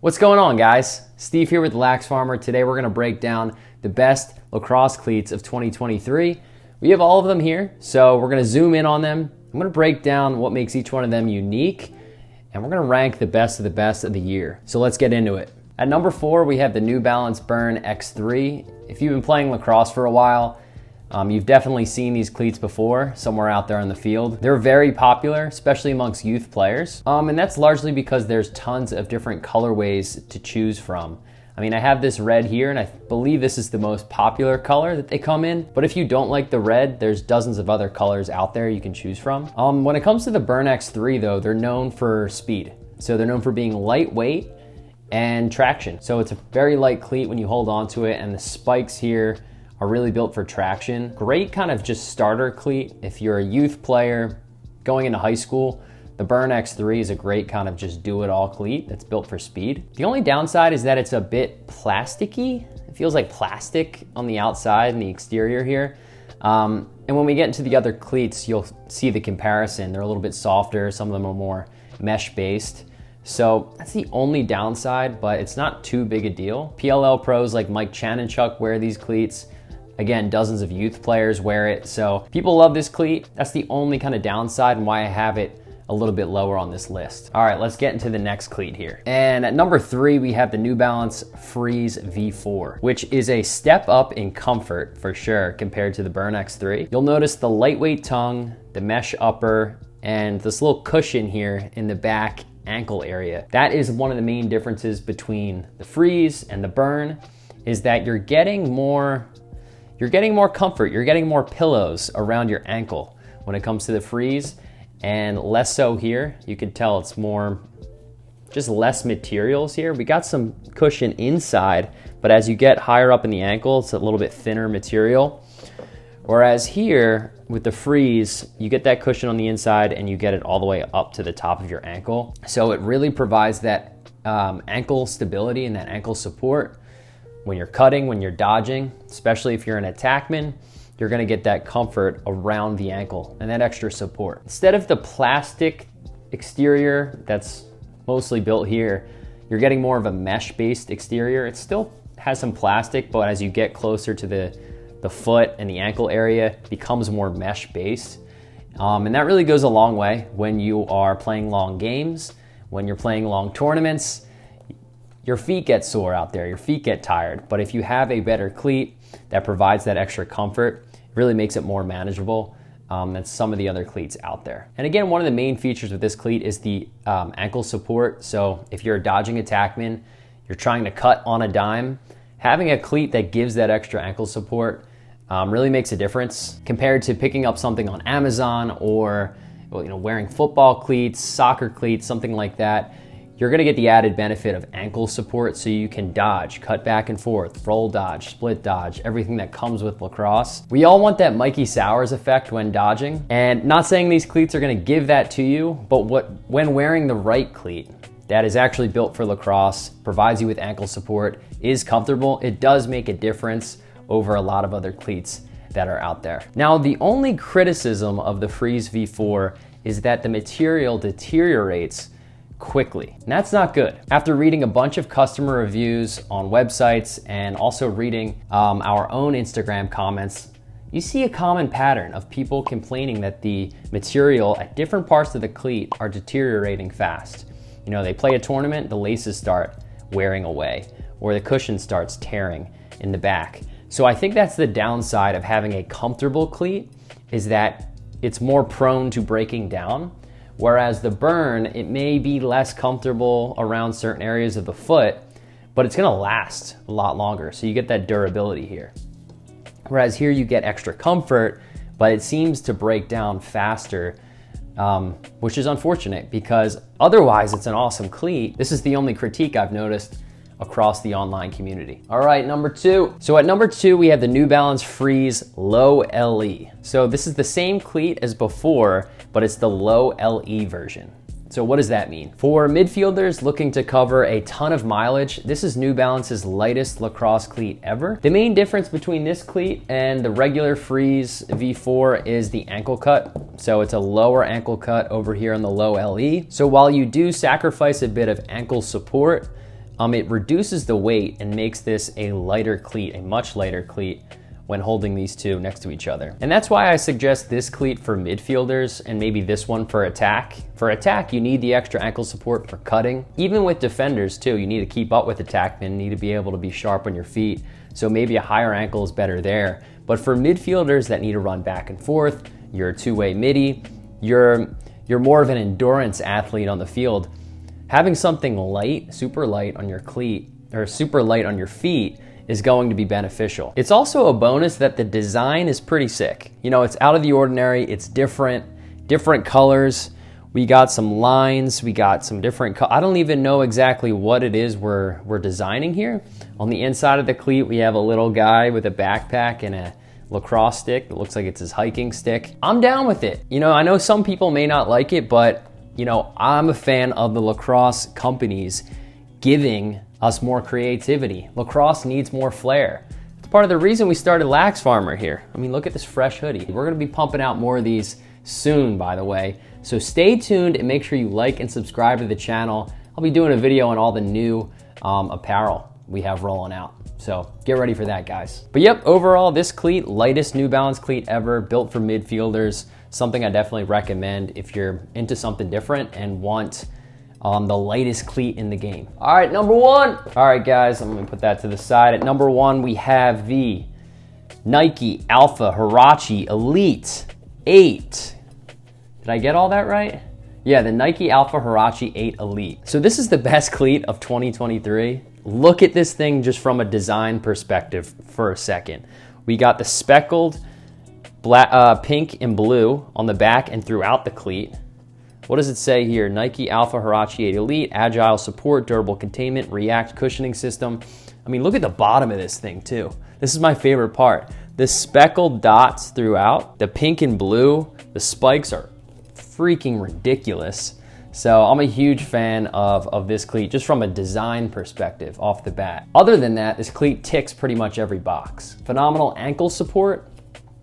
What's going on, guys? Steve here with Lax Farmer. Today we're going to break down the best lacrosse cleats of 2023. We have all of them here, so we're going to zoom in on them. I'm going to break down what makes each one of them unique, and we're going to rank the best of the year. So let's get into it. At number 4, we have the New Balance Burn X3. If you've been playing lacrosse for a while, you've definitely seen these cleats before somewhere out there in the field. They're very popular, especially amongst youth players. And that's largely because there's tons of different colorways to choose from. I mean, I have this red here, and I believe this is the most popular color that they come in. But if you don't like the red, there's dozens of other colors out there you can choose from. When it comes to the Burn X3 though, they're known for speed. So they're known for being lightweight and traction. So it's a very light cleat when you hold onto it, and the spikes here are really built for traction. Great kind of just starter cleat. If you're a youth player going into high school, the Burn X3 is a great kind of just do-it-all cleat that's built for speed. The only downside is that it's a bit plasticky. It feels like plastic on the outside and the exterior here. And when we get into the other cleats, you'll see the comparison. They're a little bit softer. Some of them are more mesh-based. So that's the only downside, but it's not too big a deal. PLL pros like Mike Chanenchuk wear these cleats. Again, dozens of youth players wear it. So people love this cleat. That's the only kind of downside and why I have it a little bit lower on this list. All right, let's get into the next cleat here. And at number 3, we have the New Balance Freeze V4, which is a step up in comfort for sure compared to the Burn X3. You'll notice the lightweight tongue, the mesh upper, and this little cushion here in the back ankle area. That is one of the main differences between the Freeze and the Burn, is that you're getting more comfort, you're getting more pillows around your ankle when it comes to the Freeze, and less so here. You can tell it's more, just less materials here. We got some cushion inside, but as you get higher up in the ankle, it's a little bit thinner material. Whereas here with the Freeze, you get that cushion on the inside and you get it all the way up to the top of your ankle. So it really provides that ankle stability and that ankle support. When you're cutting, when you're dodging, especially if you're an attackman, you're gonna get that comfort around the ankle and that extra support. Instead of the plastic exterior that's mostly built here, you're getting more of a mesh-based exterior. It still has some plastic, but as you get closer to the foot and the ankle area, it becomes more mesh-based. And that really goes a long way when you are playing long games, when you're playing long tournaments. Your feet get sore out there, your feet get tired, but if you have a better cleat that provides that extra comfort, it really makes it more manageable than some of the other cleats out there. And again, one of the main features with this cleat is the ankle support. So if you're a dodging attackman, you're trying to cut on a dime, having a cleat that gives that extra ankle support really makes a difference compared to picking up something on Amazon or wearing football cleats, soccer cleats, something like that. You're gonna get the added benefit of ankle support so you can dodge, cut back and forth, roll dodge, split dodge, everything that comes with lacrosse. We all want that Mikey Sowers effect when dodging, and not saying these cleats are gonna give that to you, but when wearing the right cleat that is actually built for lacrosse, provides you with ankle support, is comfortable, it does make a difference over a lot of other cleats that are out there. Now, the only criticism of the Freeze V4 is that the material deteriorates quickly. And that's not good. After reading a bunch of customer reviews on websites and also reading our own Instagram comments, you see a common pattern of people complaining that the material at different parts of the cleat are deteriorating fast. They play a tournament, the laces start wearing away, or the cushion starts tearing in the back. So I think that's the downside of having a comfortable cleat, is that it's more prone to breaking down. Whereas the Burn, it may be less comfortable around certain areas of the foot, but it's gonna last a lot longer. So you get that durability here. Whereas here you get extra comfort, but it seems to break down faster, which is unfortunate because otherwise it's an awesome cleat. This is the only critique I've noticed across the online community. All right, number 2. So at number 2, we have the New Balance Freeze Low LE. So this is the same cleat as before, but it's the low LE version. So what does that mean? For midfielders looking to cover a ton of mileage, this is New Balance's lightest lacrosse cleat ever. The main difference between this cleat and the regular Freeze V4 is the ankle cut. So it's a lower ankle cut over here on the low LE. So while you do sacrifice a bit of ankle support, it reduces the weight and makes this a lighter cleat, a much lighter cleat when holding these two next to each other. And that's why I suggest this cleat for midfielders and maybe this one for attack. For attack, you need the extra ankle support for cutting. Even with defenders too, you need to keep up with attackmen, you need to be able to be sharp on your feet. So maybe a higher ankle is better there. But for midfielders that need to run back and forth, you're a two-way midi, you're more of an endurance athlete on the field, having something light, super light on your cleat, or super light on your feet is going to be beneficial. It's also a bonus that the design is pretty sick. You know, it's out of the ordinary, it's different colors. We got some lines, we got some different, I don't even know exactly what it is we're designing here. On the inside of the cleat, we have a little guy with a backpack and a lacrosse stick. It looks like it's his hiking stick. I'm down with it. You know, I know some people may not like it, but you know, I'm a fan of the lacrosse companies giving us more creativity. Lacrosse needs more flair. It's part of the reason we started Lax Farmer here. I mean, look at this fresh hoodie. We're gonna be pumping out more of these soon, by the way. So stay tuned and make sure you like and subscribe to the channel. I'll be doing a video on all the new apparel we have rolling out. So get ready for that, guys. But yep, overall, this cleat, lightest New Balance cleat ever, built for midfielders. Something I definitely recommend if you're into something different and want the lightest cleat in the game. All right, number one. All right, guys, I'm gonna put that to the side. At number one, we have the Nike Alpha Huarache Elite 8. Did I get all that right? Yeah, the Nike Alpha Huarache 8 Elite. So this is the best cleat of 2023. Look at this thing just from a design perspective for a second. We got the speckled black, pink and blue on the back and throughout the cleat. What does it say here? Nike Alpha Huarache 8 Elite, agile support, durable containment, react cushioning system. I mean, look at the bottom of this thing too. This is my favorite part. The speckled dots throughout, the pink and blue, the spikes are freaking ridiculous. So I'm a huge fan of this cleat just from a design perspective off the bat. Other than that, this cleat ticks pretty much every box. Phenomenal ankle support,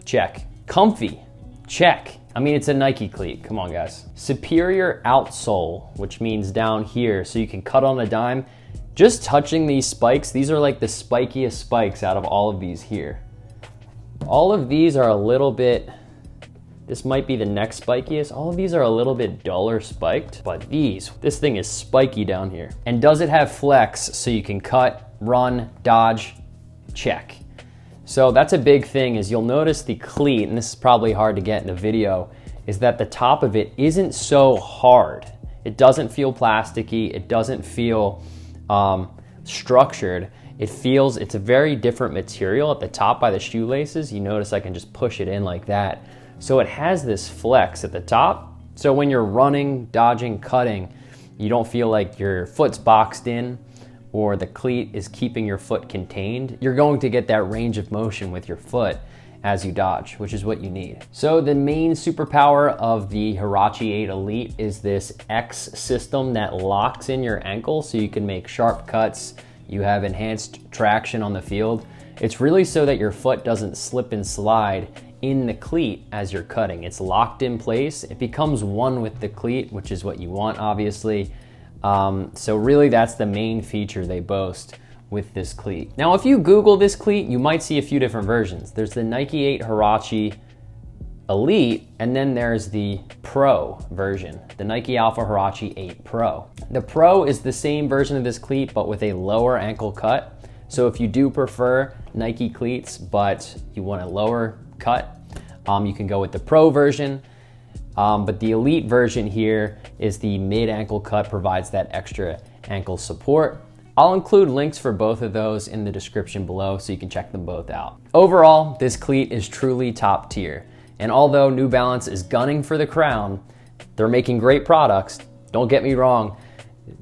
check. Comfy, check. I mean, it's a Nike cleat, come on guys. Superior outsole, which means down here, so you can cut on a dime. Just touching these spikes, these are like the spikiest spikes out of all of these here. All of these are a little bit, this might be the next spikiest. All of these are a little bit duller spiked, but this thing is spiky down here. And does it have flex so you can cut, run, dodge? Check. So that's a big thing is you'll notice the cleat, and this is probably hard to get in the video, is that the top of it isn't so hard. It doesn't feel plasticky. It doesn't feel structured. It's a very different material at the top by the shoelaces. You notice I can just push it in like that. So it has this flex at the top. So when you're running, dodging, cutting, you don't feel like your foot's boxed in or the cleat is keeping your foot contained. You're going to get that range of motion with your foot as you dodge, which is what you need. So the main superpower of the Huarache 8 Elite is this X system that locks in your ankle so you can make sharp cuts. You have enhanced traction on the field. It's really so that your foot doesn't slip and slide in the cleat as you're cutting. It's locked in place. It becomes one with the cleat, which is what you want, obviously. So really that's the main feature they boast with this cleat. Now, if you Google this cleat, you might see a few different versions. There's the Nike 8 Huarache Elite, and then there's the Pro version, the Nike Alpha Huarache 8 Pro. The Pro is the same version of this cleat, but with a lower ankle cut. So if you do prefer Nike cleats, but you want a lower cut, you can go with the Pro version. But the Elite version here is the mid ankle cut, provides that extra ankle support. I'll include links for both of those in the description below so you can check them both out. Overall, this cleat is truly top tier. And although New Balance is gunning for the crown, they're making great products. Don't get me wrong.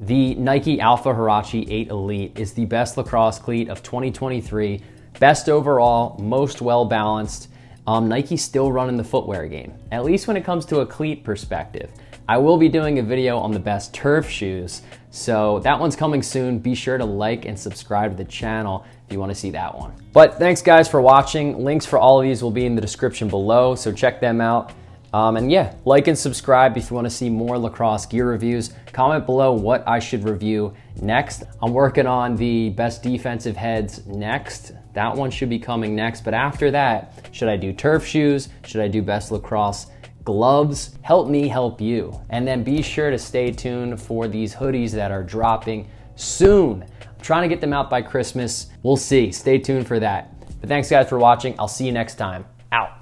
The Nike Alpha Huarache 8 Elite is the best lacrosse cleat of 2023. Best overall, most well balanced. Nike's still running the footwear game, at least when it comes to a cleat perspective. I will be doing a video on the best turf shoes, so that one's coming soon. Be sure to like and subscribe to the channel if you want to see that one. But thanks guys for watching. Links for all of these will be in the description below, so check them out. And yeah, like and subscribe if you want to see more lacrosse gear reviews. Comment below what I should review next. I'm working on the best defensive heads next. That one should be coming next. But after that, should I do turf shoes? Should I do best lacrosse gloves? Help me help you. And then be sure to stay tuned for these hoodies that are dropping soon. I'm trying to get them out by Christmas. We'll see. Stay tuned for that. But thanks guys for watching. I'll see you next time. Out.